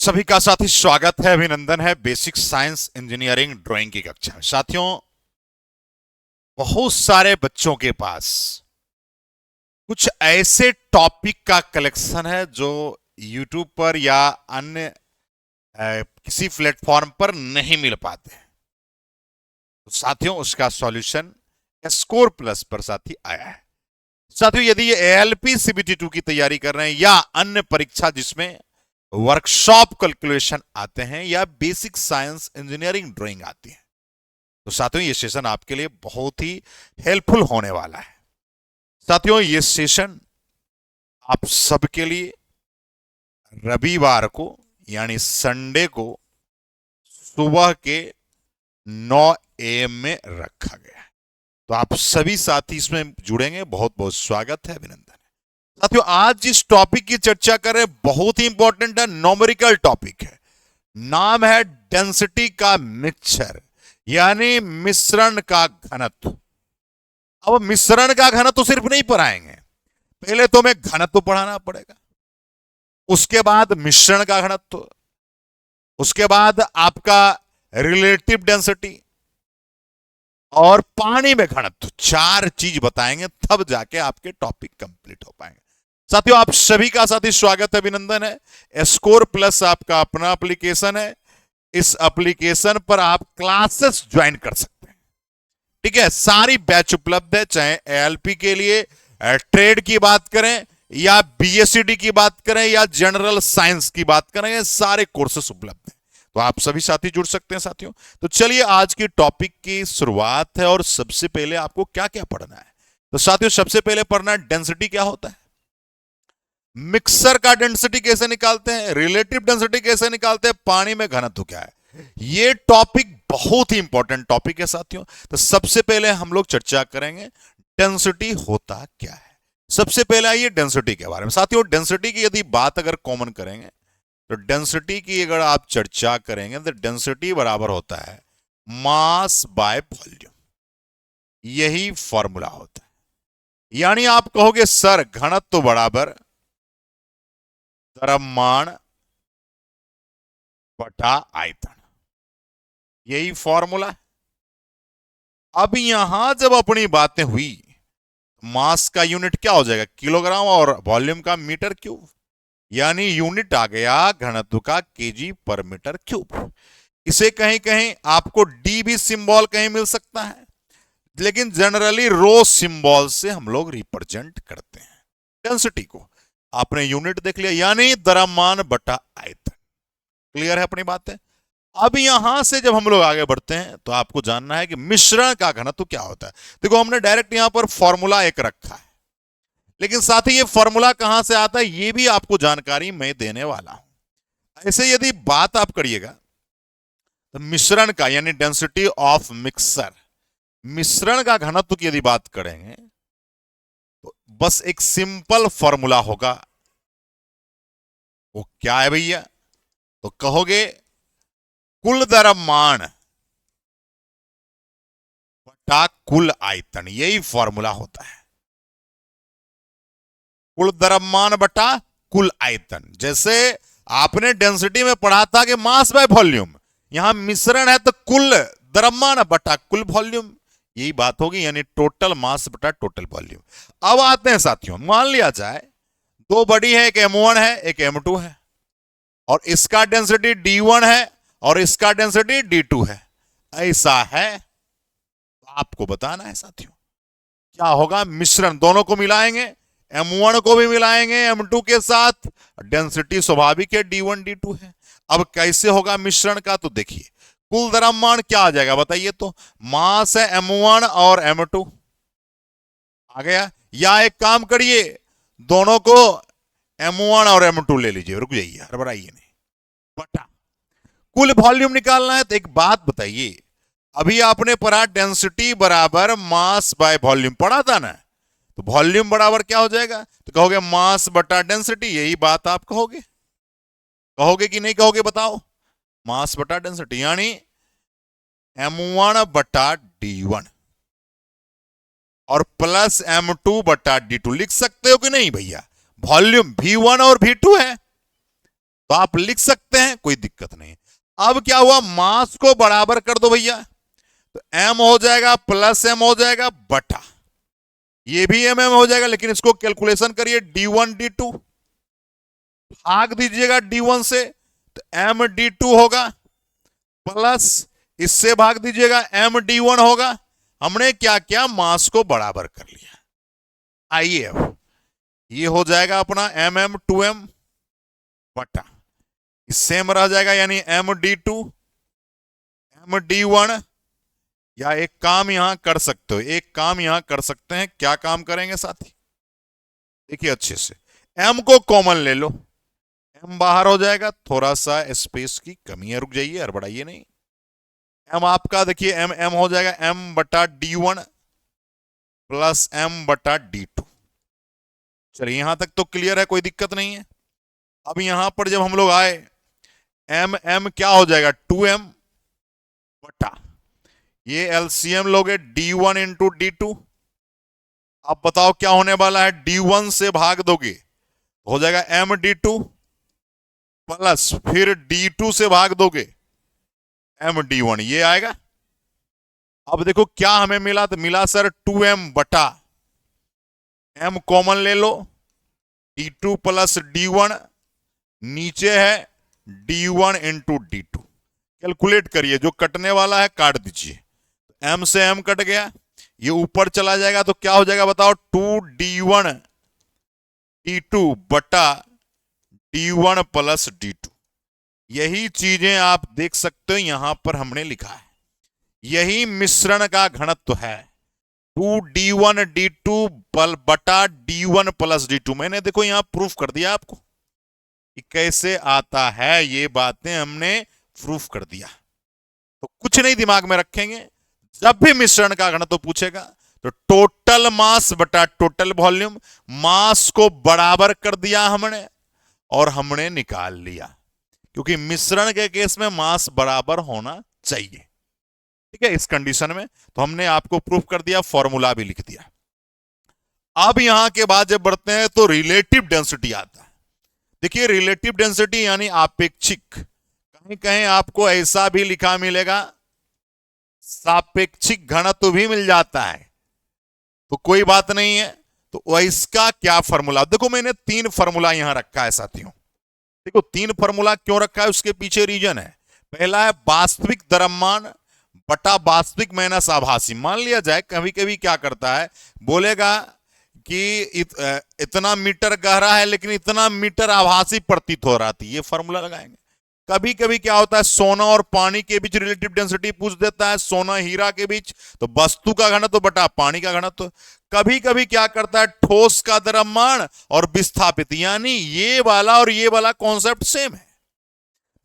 सभी का साथी स्वागत है, अभिनंदन है बेसिक साइंस इंजीनियरिंग ड्राइंग की कक्षा में। साथियों, बहुत सारे बच्चों के पास कुछ ऐसे टॉपिक का कलेक्शन है जो YouTube पर या अन्य किसी प्लेटफॉर्म पर नहीं मिल पाते हैं। तो साथियों, उसका सॉल्यूशन स्कोर प्लस पर साथी आया है। साथियों, यदि ये ALP CBT2 की तैयारी कर रहे हैं या अन्य परीक्षा जिसमें वर्कशॉप कैलकुलेशन आते हैं या बेसिक साइंस इंजीनियरिंग ड्राइंग आती है, तो साथियों ये सेशन आपके लिए बहुत ही हेल्पफुल होने वाला है। साथियों, ये सेशन आप सबके लिए रविवार को यानी संडे को सुबह के 9 AM में रखा गया है। तो आप सभी साथी इसमें जुड़ेंगे, बहुत बहुत स्वागत है, अभिनंदन है। साथियों, आज जिस टॉपिक की चर्चा कर रहे हैं बहुत ही इंपॉर्टेंट है, न्यूमेरिकल टॉपिक है। नाम है डेंसिटी का मिक्सचर यानी मिश्रण का घनत्व। अब मिश्रण का घनत्व सिर्फ नहीं पढ़ाएंगे, पहले तो हमें घनत्व पढ़ाना पड़ेगा, उसके बाद मिश्रण का घनत्व, उसके बाद आपका रिलेटिव डेंसिटी और पानी में घनत्व। चार चीज बताएंगे, तब जाके आपके टॉपिक कंप्लीट हो पाएंगे। साथियों, आप सभी का साथी स्वागत है, अभिनंदन है। स्कोर प्लस आपका अपना एप्लीकेशन है। इस एप्लीकेशन पर आप क्लासेस ज्वाइन कर सकते हैं, ठीक है। सारी बैच उपलब्ध है, चाहे ALP के लिए ट्रेड की बात करें या BSCD की बात करें या जनरल साइंस की बात करें, सारे कोर्सेस उपलब्ध हैं। तो आप सभी साथी जुड़ सकते हैं। साथियों, तो चलिए आज की टॉपिक की शुरुआत है। और सबसे पहले आपको क्या क्या पढ़ना है? तो साथियों, सबसे पहले पढ़ना है डेंसिटी क्या होता है, मिक्सर का डेंसिटी कैसे निकालते हैं, रिलेटिव डेंसिटी कैसे निकालते हैं, पानी में घनत्व क्या है। ये टॉपिक बहुत ही इंपॉर्टेंट टॉपिक है साथियों। तो सबसे पहले हम लोग चर्चा करेंगे डेंसिटी होता क्या है। सबसे पहले आइए डेंसिटी के बारे में। साथियों, डेंसिटी की यदि बात अगर कॉमन करेंगे तो डेंसिटी की अगर आप चर्चा करेंगे तो डेंसिटी बराबर होता है मास बाय वॉल्यूम। यही फॉर्मूला होता है। यानी आप कहोगे सर घनत्व बराबर द्रव्यमान बटा आयतन, यही फॉर्मूला है। अब यहां जब अपनी बातें हुई, मास का यूनिट क्या हो जाएगा, किलोग्राम, और वॉल्यूम का मीटर क्यूब, यानी यूनिट आ गया घनत्व का केजी पर मीटर क्यूब। इसे कहीं कहीं आपको डी भी सिंबल कहीं मिल सकता है, लेकिन जनरली रो सिंबल से हम लोग रिप्रेजेंट करते हैं डेंसिटी को। आपने यूनिट देख लिया, यानी द्रव्यमान बटा आयतन। क्लियर है अपनी बात है। अब यहां से जब हम लोग आगे बढ़ते हैं तो आपको जानना है कि मिश्रण का घनत्व क्या होता है। देखो, हमने डायरेक्ट यहां पर फॉर्मूला एक रखा है, लेकिन साथ ही ये फॉर्मूला कहां से आता है ये भी आपको जानकारी मैं देने वाला हूं। ऐसे यदि बात आप करिएगा तो मिश्रण का यानी डेंसिटी ऑफ मिक्सर, मिश्रण का घनत्व की यदि बात करेंगे तो बस एक सिंपल फॉर्मूला होगा। वो क्या है भैया? तो कहोगे कुल द्रव्यमान बटा कुल आयतन, यही फॉर्मूला होता है। कुल द्रव्यमान बटा कुल आयतन। जैसे आपने डेंसिटी में पढ़ा था कि मास बाय वॉल्यूम, यहां मिश्रण है तो कुल द्रव्यमान बटा कुल वॉल्यूम, यही बात होगी, यानी टोटल मास बटा टोटल वॉल्यूम। अब आते हैं साथियों, मान लिया जाए दो बड़ी है, एक M1 है एक M2 है, और इसका डेंसिटी D1 है और इसका डेंसिटी D2 है। ऐसा है, तो आपको बताना है साथियों क्या होगा। मिश्रण दोनों को मिलाएंगे, M1 को भी मिलाएंगे M2 के साथ, डेंसिटी स्वाभाविक है D1 D2 है। अब कैसे होगा मिश्रण का? तो देखिए, कुल द्रव्यमान क्या आ जाएगा बताइए तो, मास है M1 और M2 आ गया। या एक काम करिए, दोनों को M1 और M2 ले लीजिए, रुक जाइए, हड़बड़ाइए नहीं, बटा कुल वॉल्यूम निकालना है। तो एक बात बताइए, अभी आपने पढ़ा डेंसिटी बराबर मास बाय वॉल्यूम, पढ़ा था ना। तो वॉल्यूम बराबर क्या हो जाएगा? तो कहोगे मास बटा डेंसिटी, यही बात आप कहोगे। कहोगे कि नहीं कहोगे बताओ? मास बटा डेंसिटी, यानी M1 बटा D1 और प्लस M2 बटा D2 लिख सकते हो कि नहीं भैया? वॉल्यूम V1 और V2 है, तो आप लिख सकते हैं, कोई दिक्कत नहीं। अब क्या हुआ, मास को बराबर कर दो भैया, तो m हो जाएगा प्लस m हो जाएगा बटा, ये भी mm हो जाएगा, लेकिन इसको कैलकुलेशन करिए d1 d2, भाग दीजिएगा d1 से, तो m d2 होगा, प्लस इससे भाग दीजिएगा m d1 होगा। हमने क्या किया, मास को बराबर कर लिया। आइए अब ये हो जाएगा अपना mm 2m बटा, सेम रह जाएगा, यानी m d2 m d1। या एक काम यहां कर सकते हो, एक काम यहां कर सकते हैं, क्या काम करेंगे साथी, देखिए अच्छे से, m को कॉमन ले लो, m बाहर हो जाएगा, थोड़ा सा स्पेस की कमी है, रुक जाइए, हड़बड़ाइए नहीं। m आपका देखिए m m हो जाएगा m बटा d1 प्लस m बटा d2। चलिए यहां तक तो क्लियर है, कोई दिक्कत नहीं है। अब यहां पर जब हम लोग आए, m m क्या हो जाएगा 2m बटा, ये एलसीएम लोगे d1 इंटू d2। अब बताओ क्या होने वाला है, d1 से भाग दोगे हो जाएगा m d2 प्लस फिर d2 से भाग दोगे m d1, ये आएगा। अब देखो क्या हमें मिला, तो मिला सर 2m बटा, m कॉमन ले लो, d2 प्लस d1, नीचे है d1 इंटू d2। कैलकुलेट करिए, जो कटने वाला है काट दीजिए, m से m कट गया, ये ऊपर चला जाएगा तो क्या हो जाएगा बताओ, 2d1 d2 बटा d1 प्लस d2। यही चीजें आप देख सकते हो यहां पर हमने लिखा है, यही मिश्रण का घनत्व है, 2d1 d2 बटा d1 प्लस d2। मैंने देखो यहां प्रूफ कर दिया आपको कि कैसे आता है, ये बातें हमने प्रूफ कर दिया। तो कुछ नहीं दिमाग में रखेंगे, जब भी मिश्रण का घनत्व पूछेगा तो टोटल मास बटा टोटल वॉल्यूम, मास को बराबर कर दिया हमने और हमने निकाल लिया, क्योंकि मिश्रण के केस में मास बराबर होना चाहिए। ठीक है, इस कंडीशन में तो हमने आपको प्रूफ कर दिया, फॉर्मूला भी लिख दिया। अब यहां के बाद जब बढ़ते हैं तो रिलेटिव डेंसिटी आता है। देखिए रिलेटिव डेंसिटी यानी आपेक्षिक, कहीं कहीं आपको ऐसा भी लिखा मिलेगा, सापेक्षिक घनत्व भी मिल जाता है, तो कोई बात नहीं है। तो इसका क्या फॉर्मूला, देखो मैंने 3 फॉर्मूला यहां रखा है साथियों। देखो 3 फॉर्मूला क्यों रखा है, उसके पीछे रीजन है। पहला है वास्तविक द्रव्यमान बटा वास्तविक माइनस आभासी। मान लिया जाए कभी कभी क्या करता है, बोलेगा कि इतना मीटर गहरा है लेकिन इतना मीटर आभासी प्रतीत हो रहा थी, ये फॉर्मूला लगाएंगे। कभी कभी क्या होता है, सोना और पानी के बीच रिलेटिव डेंसिटी पूछ देता है, सोना हीरा के बीच, तो वस्तु का घनत्व बटा पानी का घनत्व। कभी कभी क्या करता है, ठोस का द्रव्यमान और विस्थापित, यानी ये वाला और ये वाला कॉन्सेप्ट सेम है।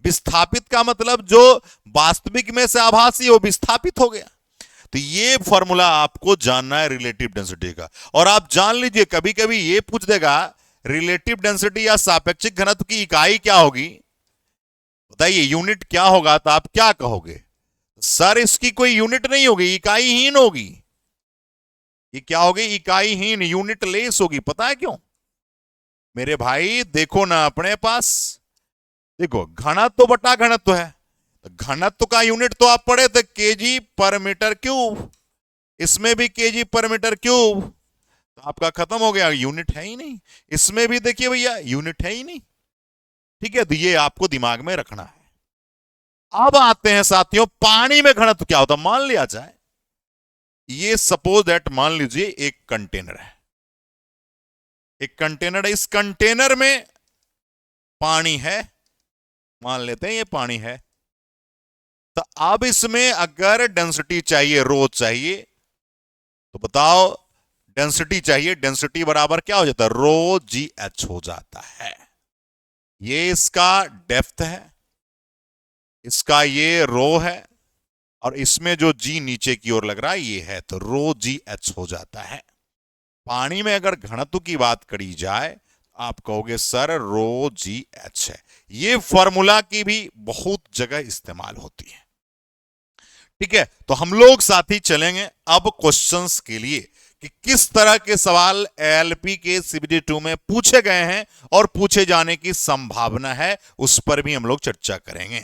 विस्थापित का मतलब जो वास्तविक में से आभासी वो विस्थापित हो गया। तो ये फॉर्मूला आपको जानना है रिलेटिव डेंसिटी का। और आप जान लीजिए कभी कभी ये पूछ देगा रिलेटिव डेंसिटी या सापेक्षिक घनत्व की इकाई क्या होगी, बताइए यूनिट क्या होगा, तो आप क्या कहोगे, सर इसकी कोई यूनिट नहीं होगी, इकाईहीन होगी। ये क्या होगी, इकाईहीन, यूनिट लेस होगी। पता है क्यों मेरे भाई, देखो ना अपने पास, देखो घनत्व बटा घनत्व है, तो घनत्व का यूनिट तो आप पढ़े थे केजी पर मीटर क्यूब, इसमें भी केजी पर मीटर क्यूब, तो आपका खत्म हो गया, यूनिट है ही नहीं। इसमें भी देखिए भैया यूनिट है ही नहीं। ठीक है, तो ये आपको दिमाग में रखना है। अब आते हैं साथियों, पानी में घनत्व क्या होता है। मान लिया जाए ये सपोज दैट, मान लीजिए एक कंटेनर है, एक कंटेनर है, इस कंटेनर में पानी है, मान लेते हैं ये पानी है। तो अब इसमें अगर डेंसिटी चाहिए, रो चाहिए, तो बताओ डेंसिटी चाहिए, डेंसिटी बराबर क्या हो जाता है, रो जी एच हो जाता है। ये इसका डेप्थ है, इसका ये रो है, और इसमें जो जी नीचे की ओर लग रहा है ये है, तो रो जी एच हो जाता है। पानी में अगर घनत्व की बात करी जाए आप कहोगे सर रो जी एच है। ये फॉर्मूला की भी बहुत जगह इस्तेमाल होती है। ठीक है, तो हम लोग साथी चलेंगे अब क्वेश्चंस के लिए कि किस तरह के सवाल एएलपी के सीबीडी 2 में पूछे गए हैं और पूछे जाने की संभावना है, उस पर भी हम लोग चर्चा करेंगे।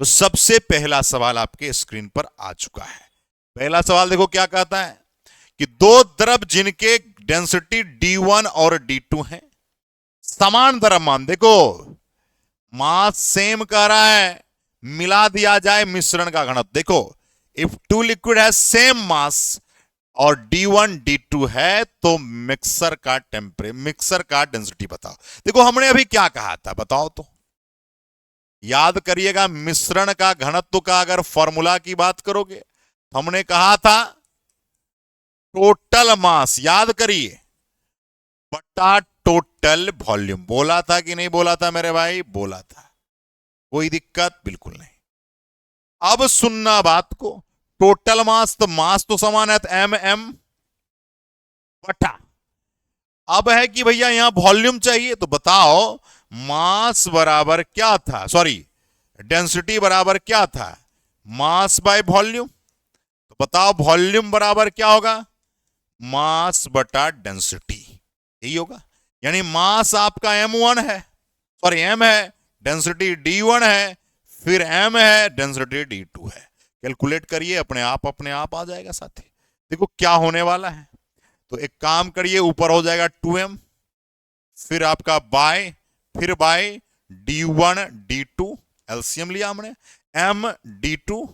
तो सबसे पहला सवाल आपके स्क्रीन पर आ चुका है। पहला सवाल देखो क्या कहता है कि दो द्रव जिनके डेंसिटी D1 और D2 है, समान द्रव्यमान, देखो मास सेम कह रहा है, मिला दिया जाए मिश्रण का घनत्व। देखो इफ टू लिक्विड है सेम मास और D1 D2 है तो मिक्सर का डेंसिटी बताओ। देखो हमने अभी क्या कहा था बताओ तो, याद करिएगा मिश्रण का घनत्व का अगर फॉर्मूला की बात करोगे, हमने कहा था टोटल मास, याद करिए, बटा टोटल वॉल्यूम। बोला था कि नहीं बोला था मेरे भाई? बोला था, कोई दिक्कत बिल्कुल नहीं। अब सुनना बात को, टोटल मास तो समान है, एम एम बटा, अब है कि भैया यहां वॉल्यूम चाहिए, तो बताओ मास बराबर क्या था, सॉरी डेंसिटी बराबर क्या था, मास बाय वॉल्यूम। तो बताओ वॉल्यूम बराबर क्या होगा, मास बटा डेंसिटी, यही होगा। यानी मास आपका M1 है, सॉरी M है, डेंसिटी D1 है, फिर M है, डेंसिटी D2 है। कैलकुलेट करिए, अपने आप आ जाएगा साथी। देखो क्या होने वाला है, तो एक काम करिए, ऊपर हो जाएगा 2M, फिर आपका बाय, फिर बाय D1 D2, एलसीएम लिया हमने, M D2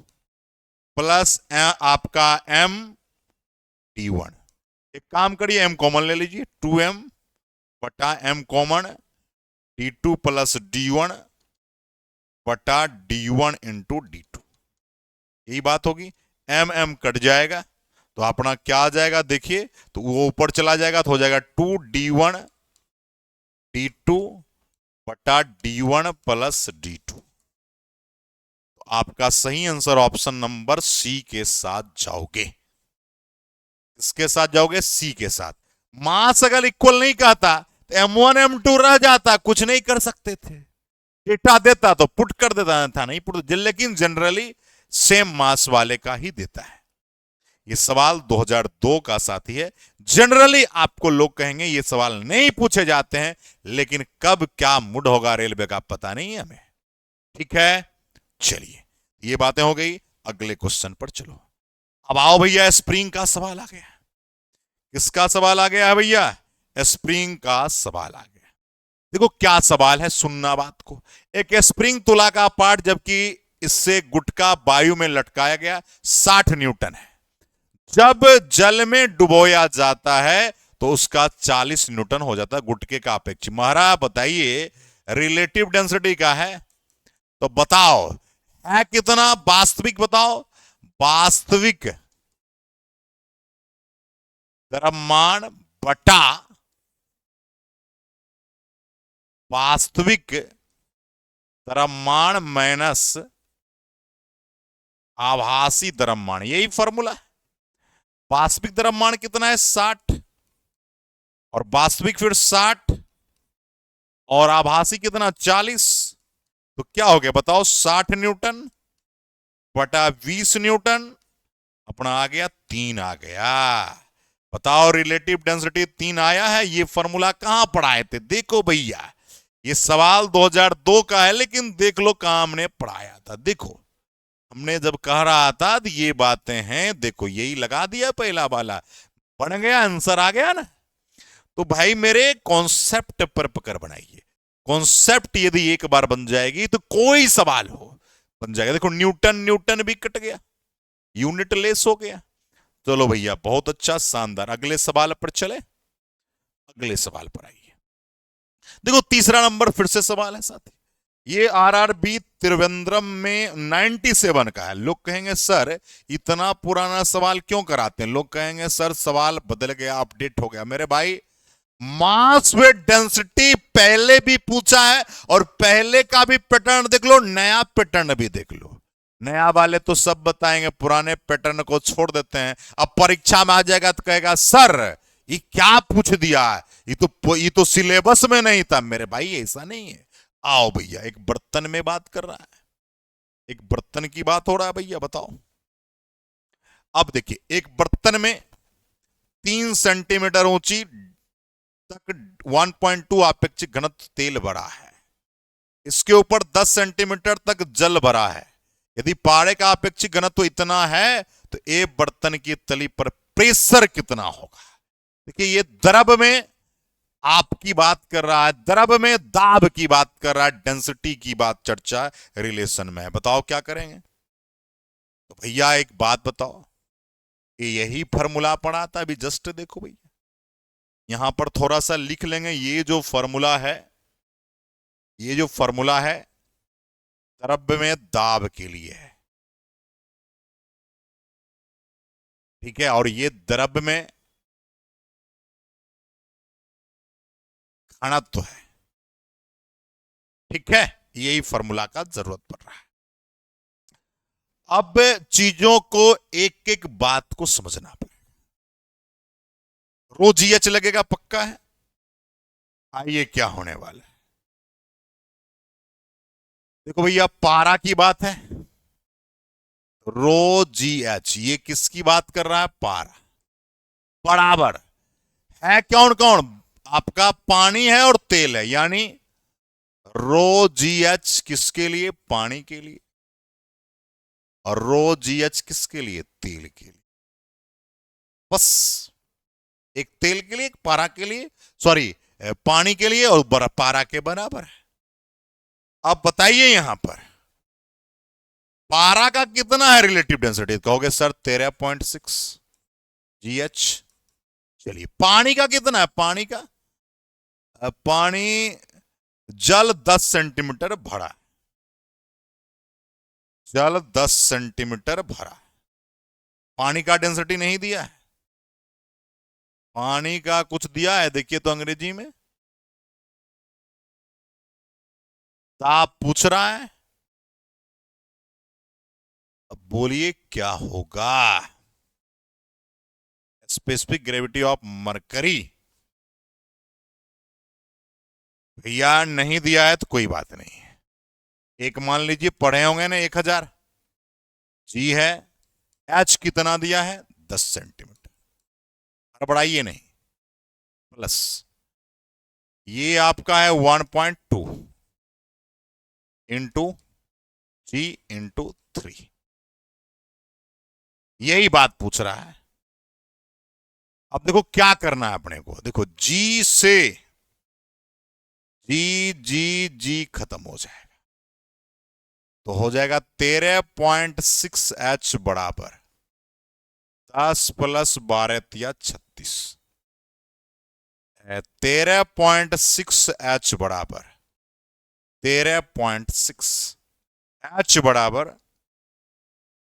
प्लस आपका M D1। एक काम करिए M कॉमन ले लीजिए, 2M बटा M common, D2 plus D1 बटा D1 इंटू D2, यही बात होगी। M कट जाएगा तो अपना क्या आ जाएगा, देखिए तो वो ऊपर चला जाएगा तो हो जाएगा 2D1 D2 बटा D1 प्लस D2। तो आपका सही आंसर ऑप्शन नंबर सी के साथ जाओगे। इसके साथ जाओगे, सी के साथ। मास अगर इक्वल नहीं कहता तो M1 M2 रह जाता, कुछ नहीं कर सकते थे, डेटा देता तो पुट कर देता था, नहीं पुट, लेकिन जनरली सेम मास वाले का ही देता है। ये सवाल 2002 का साथी है। जनरली आपको लोग कहेंगे ये सवाल नहीं पूछे जाते हैं, लेकिन कब क्या मुड होगा रेलवे का पता नहीं है हमें। ठीक है, चलिए ये बातें हो गई, अगले क्वेश्चन पर चलो। अब आओ भैया, स्प्रिंग का सवाल आ गया। किसका सवाल आ गया है भैया? स्प्रिंग का सवाल आ गया। देखो क्या सवाल है, सुनना बात को। एक स्प्रिंग तुला का पार्ट जबकि इससे गुटका वायु में लटकाया गया 60 न्यूटन है, जब जल में डुबोया जाता है तो उसका 40 न्यूटन हो जाता है गुटके का अपेक्षित। महाराज बताइए रिलेटिव डेंसिटी का है, तो बताओ है कितना, वास्तविक बताओ, वास्तविक द्रव्यमान बटा वास्तविक द्रव्यमान माइनस आभासी द्रव्यमान, यही फॉर्मूला है। वास्तविक द्रव्यमान कितना है 60, और वास्तविक फिर 60, और आभासी कितना 40, तो क्या हो गया बताओ, 60 न्यूटन बटा 20 न्यूटन, अपना आ गया 3 आ गया। बताओ रिलेटिव डेंसिटी 3 आया है। ये फॉर्मूला कहां पढ़ाए थे, देखो भैया ये सवाल 2002 का है, लेकिन देख लो कहां हमने पढ़ाया था। देखो हमने जब कह रहा था तो ये बातें हैं, देखो यही लगा दिया पहला वाला, बन गया आंसर आ गया ना। तो भाई मेरे कॉन्सेप्ट पर पकड़ बनाइए, कॉन्सेप्ट यदि एक बार बन जाएगी तो कोई सवाल हो बन जाएगा। देखो न्यूटन भी कट गया, यूनिट लेस हो गया। चलो भैया बहुत अच्छा, शानदार। अगले सवाल पर चले, अगले सवाल पर आइए। देखो तीसरा नंबर फिर से सवाल है साथी, ये आरआरबी त्रिवेंद्रम में 97 का है। लोग कहेंगे सर इतना पुराना सवाल क्यों कराते हैं, लोग कहेंगे सर सवाल बदल गया, अपडेट हो गया। मेरे भाई मास वेट डेंसिटी पहले भी पूछा है, और पहले का भी पैटर्न देख लो, नया पैटर्न भी देख लो। नया वाले तो सब बताएंगे, पुराने पैटर्न को छोड़ देते हैं। अब परीक्षा में आ जाएगा तो कहेगा सर ये क्या पूछ दिया, ये तो सिलेबस में नहीं था। मेरे भाई ऐसा नहीं है। आओ भैया, एक बर्तन में बात कर रहा है, एक बर्तन की बात हो रहा है भैया, बताओ। अब देखिए एक बर्तन में 3 सेंटीमीटर ऊंची तक 1.2 अपेक्षित घनत्व तेल भरा है। इसके ऊपर 10 सेंटीमीटर तक जल भरा है। यदि पारे का अपेक्षित घनत्व इतना है तो एक बर्तन की तली पर प्रेशर कितना होगा। देखिए ये द्रव में आपकी बात कर रहा है, द्रव में दाब की बात कर रहा है, डेंसिटी की बात चर्चा रिलेशन में है। बताओ क्या करेंगे। तो भैया एक बात बताओ, यही फॉर्मूला पढ़ा था अभी जस्ट, देखो भैया यहां पर थोड़ा सा लिख लेंगे। ये जो फॉर्मूला है, ये जो फॉर्मूला है द्रव में दाब के लिए है, ठीक है, और ये द्रव में घनत्व है, ठीक है, यही फॉर्मूला का जरूरत पड़ रहा है। अब चीजों को एक एक बात को समझना पड़ेगा। रो जीएच लगेगा पक्का है। आइए क्या होने वाला है, देखो भैया पारा की बात है, रो जी एच, ये किसकी बात कर रहा है, पारा, बराबर है कौन कौन, आपका पानी है और तेल है, यानी रो जी एच किसके लिए, पानी के लिए, और रो जी एच किसके लिए, तेल के लिए। बस एक तेल के लिए, एक पारा के लिए, सॉरी पानी के लिए, और पारा के बराबर है। अब बताइए यहां पर पारा का कितना है रिलेटिव डेंसिटी, कहोगे सर 13.6 जीएच। चलिए पानी का कितना है, पानी का, पानी जल 10 सेंटीमीटर भरा, जल 10 सेंटीमीटर भरा, पानी का डेंसिटी नहीं दिया है, पानी का कुछ दिया है, देखिए तो अंग्रेजी में ताप पूछ रहा है। अब बोलिए क्या होगा, स्पेसिफिक ग्रेविटी ऑफ मरकरी। भैया नहीं दिया है तो कोई बात नहीं है, एक मान लीजिए पढ़े होंगे ना 1000 जी है, एच कितना दिया है 10 सेंटीमीटर, बढ़ाइए नहीं, प्लस ये आपका है 1.2 इंटू जी इंटू 3, यही बात पूछ रहा है। अब देखो क्या करना है अपने को, देखो जी से जी जी जी खत्म हो जाएगा, तो हो जाएगा 13.6 एच बराबर 10 प्लस 12 या 36, 13.6 एच बराबर 13.6 एच बराबर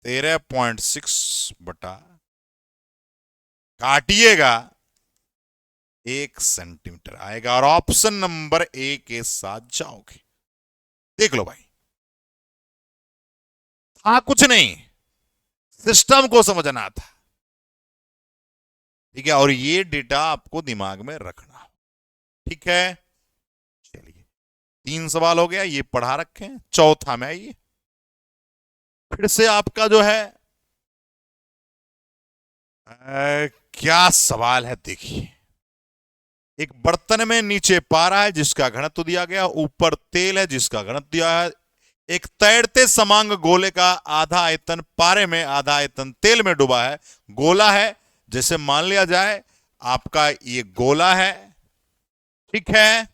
13.6 बटा, काटिएगा 1 सेंटीमीटर आएगा, और ऑप्शन नंबर ए के साथ जाओगे। देख लो भाई, था कुछ नहीं, सिस्टम को समझना था, ठीक है, और ये डेटा आपको दिमाग में रखना, ठीक है। चलिए 3 सवाल हो गया, ये पढ़ा रखे हैं, चौथा में आइए, फिर से आपका जो है क्या सवाल है, देखिए एक बर्तन में नीचे पारा है जिसका घनत्व दिया गया, ऊपर तेल है जिसका घनत्व दिया है, एक तैरते समांग गोले का आधा आयतन पारे में आधा आयतन तेल में डूबा है। गोला है, जैसे मान लिया जाए आपका ये गोला है, ठीक है,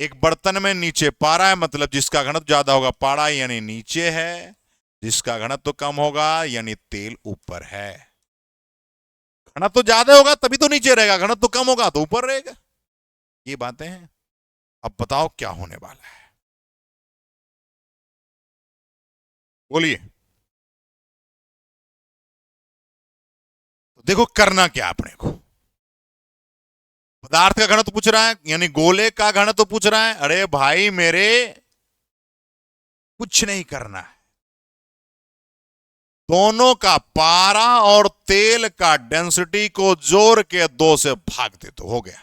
एक बर्तन में नीचे पारा है, मतलब जिसका घनत्व ज्यादा होगा पारा यानी नीचे है, जिसका घनत्व कम होगा यानी तेल ऊपर है। घनत्व ज्यादा होगा तभी तो नीचे रहेगा, घनत्व कम होगा तो ऊपर रहेगा, ये बातें हैं। अब बताओ क्या होने वाला है, बोलिए। तो देखो करना क्या अपने को, पदार्थ का घनत्व पूछ रहा है, यानी गोले का घनत्व पूछ रहा है। अरे भाई मेरे कुछ नहीं करना है, दोनों का पारा और तेल का डेंसिटी को जोड़ के 2 से भाग दे तो हो गया।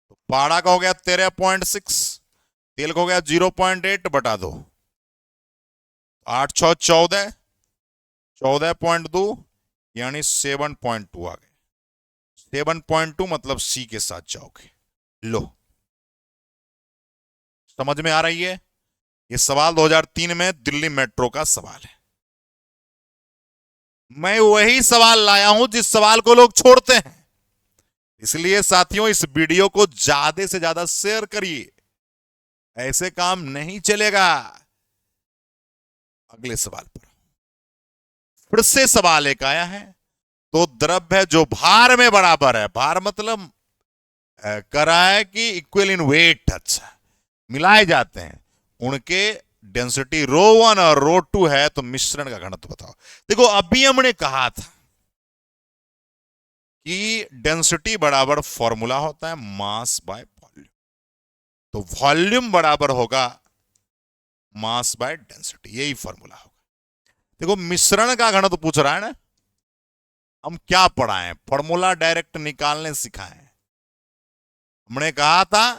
तो पारा का हो गया 13.6, तेल का हो गया 0.8 बटा 2, 8 6 14, 14.2 यानी 7.2 आ गए। 7.2 मतलब सी के साथ जाओगे। लो, समझ में आ रही है? ये सवाल 2003 में दिल्ली मेट्रो का सवाल है। मैं वही सवाल लाया हूं जिस सवाल को लोग छोड़ते हैं। इसलिए साथियों, इस वीडियो को ज्यादा से ज्यादा शेयर करिए, ऐसे काम नहीं चलेगा। अगले सवाल पर फिर से सवाल एक आया है। तो द्रव्य है जो भार में बराबर है, भार मतलब कर रहा है कि इक्वल इन वेट, अच्छा मिलाए जाते हैं, उनके डेंसिटी ρ1 और ρ2 है, तो मिश्रण का घनत्व बताओ। देखो, अभी हमने कहा था कि डेंसिटी बराबर फॉर्मूला होता है मास बाय वॉल्यूम, तो वॉल्यूम बराबर होगा मास बाय डेंसिटी, यही फॉर्मूला होगा। देखो, मिश्रण का घनत्व पूछ रहा है ना, हम क्या पढ़ाएं, फॉर्मूला डायरेक्ट निकालने सिखाएं। हमने कहा था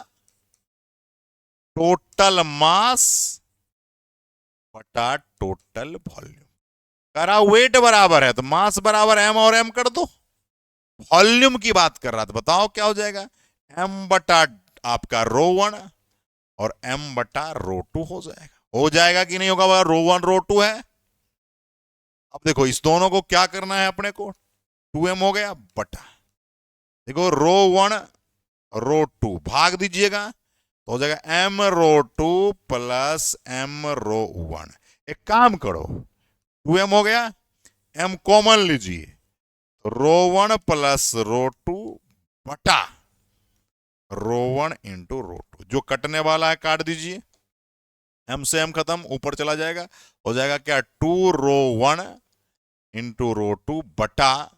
टोटल मास बटा टोटल वॉल्यूम, करा वेट बराबर है तो मास बराबर एम और एम कर दो। वॉल्यूम की बात कर रहा था, बताओ क्या हो जाएगा, एम बटा आपका ρ1 और एम बटा ρ2 हो जाएगा कि नहीं होगा? ρ1 ρ2 है। अब देखो, इस दोनों को क्या करना है अपने को, 2m हो गया बटा, देखो ρ1 ρ2 भाग दीजिएगा तो हो जाएगा m ρ2 प्लस m ρ1। एक काम करो, 2m हो गया, m कॉमन लीजिए, तो ρ1 प्लस ρ2 बटा ρ1 इंटू ρ2, जो कटने वाला है काट दीजिए, m से m खत्म, ऊपर चला जाएगा, हो जाएगा क्या, 2ρ1 इंटू ρ2 बटा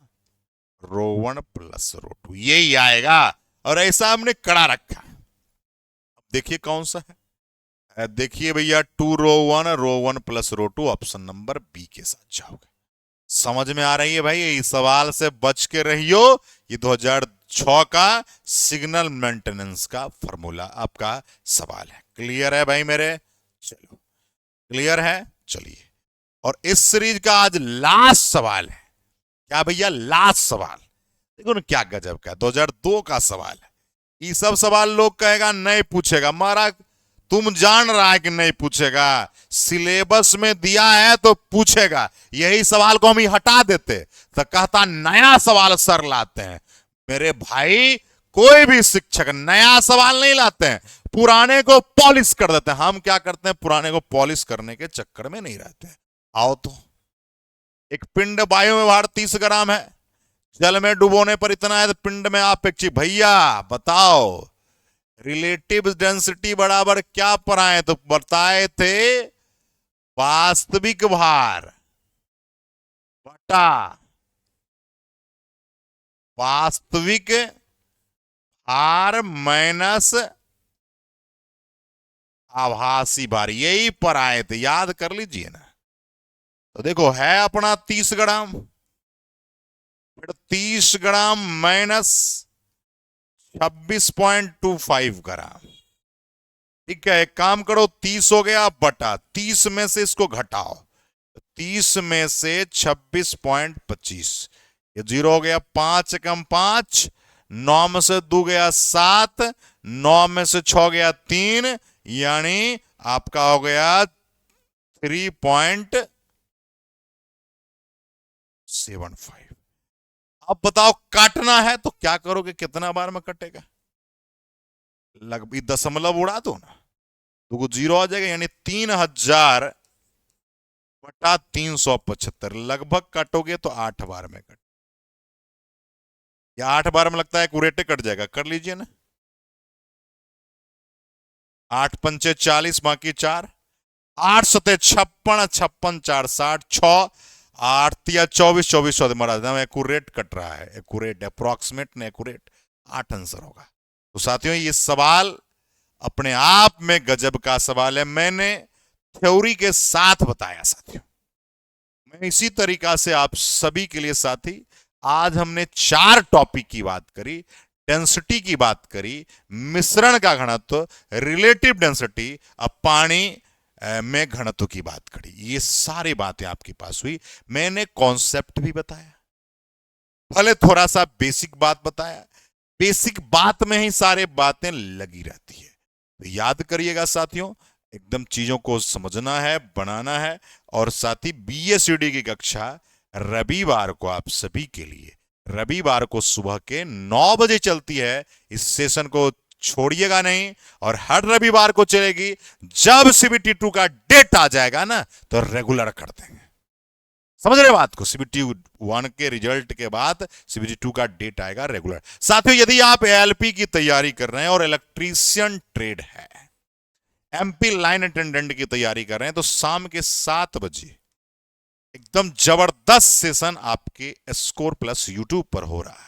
ρ1 प्लस ρ2, यही आएगा। और ऐसा हमने कड़ा रखा। अब देखिए कौन सा है, देखिए भैया, 2ρ1 प्लस ρ2, ऑप्शन नंबर बी के साथ जाओगे। समझ में आ रही है भाई? इस सवाल से बच के रहियो, ये 2006 का सिग्नल मेंटेनेंस का फॉर्मूला आपका सवाल है। क्लियर है भाई मेरे? चलो, क्लियर है, चलिए। और इस सीरीज का आज लास्ट सवाल है। क्या भैया? लास्ट सवाल। देखो ना क्या गजब का, 2002 का सवाल है। ये सब सवाल लोग कहेगा नहीं पूछेगा, मारा तुम जान रहा है कि नहीं पूछेगा, सिलेबस में दिया है तो पूछेगा। यही सवाल को हम ही हटा देते तो कहता नया सवाल सर लाते हैं। मेरे भाई, कोई भी शिक्षक नया सवाल नहीं लाते हैं, पुराने को पॉलिश कर देते हैं। हम क्या करते हैं, पुराने को पॉलिश करने के चक्कर में नहीं रहते। आओ तो, एक पिंड वायु में भार 30 ग्राम है, जल में डुबोने पर इतना है, तो पिंड में अपेक्षित, भैया बताओ रिलेटिव डेंसिटी बराबर क्या पढ़ाए? तो बताए थे वास्तविक भार बटा वास्तविक भार माइनस आभासी भार, यही पढ़ाए थे, याद कर लीजिए ना। तो देखो, है अपना 30 ग्राम, फिर 30 ग्राम माइनस 26.25 ग्राम, ठीक है। एक काम करो, 30 हो गया बटा 30 में से इसको घटाओ, 30 में से 26.25, ये 0 हो गया, 5 कम 5, 9 में से 2 गया 7, 9 में से 6 गया 3, यानी आपका हो गया 3.75। अब बताओ, काटना है तो क्या करोगे, कितना बार में कटेगा? लगभग दशमलव उड़ा दो ना, तो 0 आ जाएगा, यानी 3000 बटा 375, लगभग काटोगे तो 8 बार में कट, या 8 बार में लगता है एक्यूरेट कट जाएगा, कर लीजिए ना। 8 पंचे 40, बाकी 4, 8 सते 56, 56 4 60, 6 8 या 24 24 महाराज, एक्यूरेट कट रहा है, एक्यूरेट, अप्रोक्सीमेट ने एक्यूरेट, 8 आंसर होगा। तो साथियों, ये सवाल अपने आप में गजब का सवाल है, मैंने थ्योरी के साथ बताया साथियों। मैं इसी तरीका से आप सभी के लिए साथी, आज हमने 4 टॉपिक की बात करी, डेंसिटी की बात करी, मिश्रण का घनत्व, रिलेटिव डेंसिटी, अब पानी में घनत्व की बात करी। ये सारी बातें आपके पास हुई, मैंने कॉन्सेप्ट भी बताया। भले थोड़ा सा बेसिक बात बताया, बेसिक बात में ही सारे बातें लगी रहती है। तो याद करिएगा साथियों, एकदम चीजों को समझना है, बनाना है। और साथ ही BSCD की कक्षा रविवार को आप सभी के लिए, रविवार को सुबह के 9 बजे चलती है। इस सेशन को छोड़िएगा नहीं, और हर रविवार को चलेगी। जब CBT2 का डेट आ जाएगा ना, तो रेगुलर कर देंगे। समझ रहे बात को? CBT1 के रिजल्ट के बाद CBT2 का डेट आएगा रेगुलर। साथियों, यदि आप ALP की तैयारी कर रहे हैं और इलेक्ट्रीशियन ट्रेड है, MP लाइन अटेंडेंट की तैयारी कर रहे हैं, तो शाम के 7 बजे एकदम जबरदस्त सेशन आपके स्कोर प्लस यूट्यूब पर हो रहा है।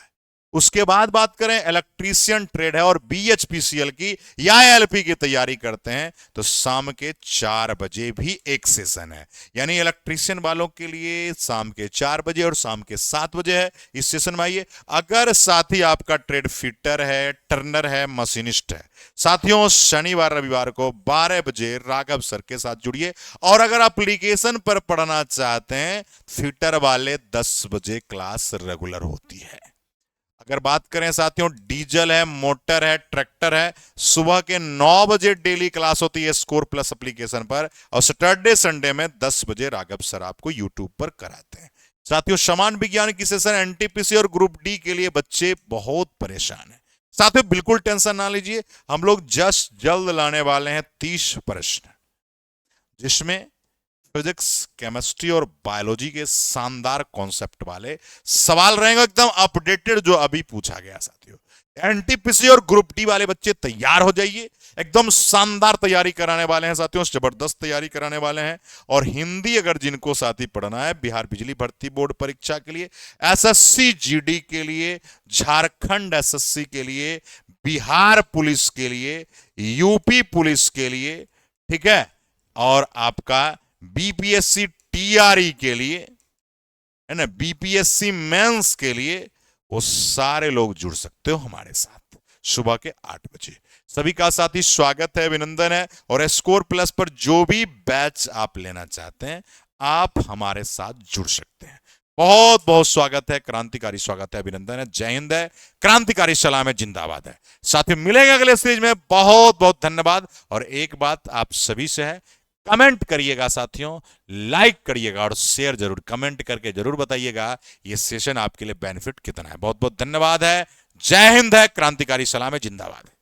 उसके बाद बात करें इलेक्ट्रीशियन ट्रेड है और BHPCL की या ALP की तैयारी करते हैं, तो शाम के 4 बजे भी एक सेशन है। यानी इलेक्ट्रीशियन वालों के लिए शाम के 4 बजे और शाम के 7 बजे है। इस सेशन में आइए। अगर साथी आपका ट्रेड फिटर है, टर्नर है, मशीनिस्ट है, साथियों शनिवार रविवार को 12 बजे राघव सर के साथ जुड़िए। और अगर एप्लीकेशन पर पढ़ना चाहते हैं, फिटर वाले 10 बजे क्लास रेगुलर होती है। अगर बात करें साथियों, डीजल है, मोटर है, ट्रैक्टर है, सुबह के 9 बजे डेली क्लास होती है स्कोर प्लस एप्लीकेशन पर, और सैटरडे संडे में 10 बजे राघव सर आपको यूट्यूब पर कराते हैं। साथियों, समान विज्ञान की सेशन NTPC और ग्रुप D के लिए बच्चे बहुत परेशान हैं। साथियों, बिल्कुल टेंशन ना लीजिए, हम लोग जल्द लाने वाले हैं 30 प्रश्न, जिसमें फिजिक्स, केमिस्ट्री और बायोलॉजी के शानदार कॉन्सेप्ट वाले सवाल रहेंगे, एकदम अपडेटेड जो अभी पूछा गया। साथियों, NTPC और ग्रुप D वाले बच्चे तैयार हो जाइए, एकदम शानदार तैयारी कराने वाले हैं साथियों, जबरदस्त तैयारी कराने वाले हैं। और हिंदी अगर जिनको साथी पढ़ना है, बिहार बिजली भर्ती बोर्ड परीक्षा के लिए, SSC GD के लिए, झारखंड SSC के लिए, बिहार पुलिस के लिए, UP पुलिस के लिए, ठीक है, और आपका BPSC TRE के लिए, है ना, BPSC मेंस के लिए, वो सारे लोग जुड़ सकते हो हमारे साथ सुबह के 8 बजे। सभी का साथी स्वागत है, अभिनंदन है। और स्कोर प्लस पर जो भी बैच आप लेना चाहते हैं, आप हमारे साथ जुड़ सकते हैं। बहुत बहुत स्वागत है, क्रांतिकारी स्वागत है, अभिनंदन है, जय हिंद है, क्रांतिकारी सलाम है, जिंदाबाद है। साथियों, मिलेंगे अगले सीरीज में। बहुत बहुत धन्यवाद। और एक बात आप सभी से है, कमेंट करिएगा साथियों, लाइक करिएगा और शेयर जरूर, कमेंट करके जरूर बताइएगा ये सेशन आपके लिए बेनिफिट कितना है। बहुत बहुत धन्यवाद है, जय हिंद है, क्रांतिकारी सलाम है, जिंदाबाद है।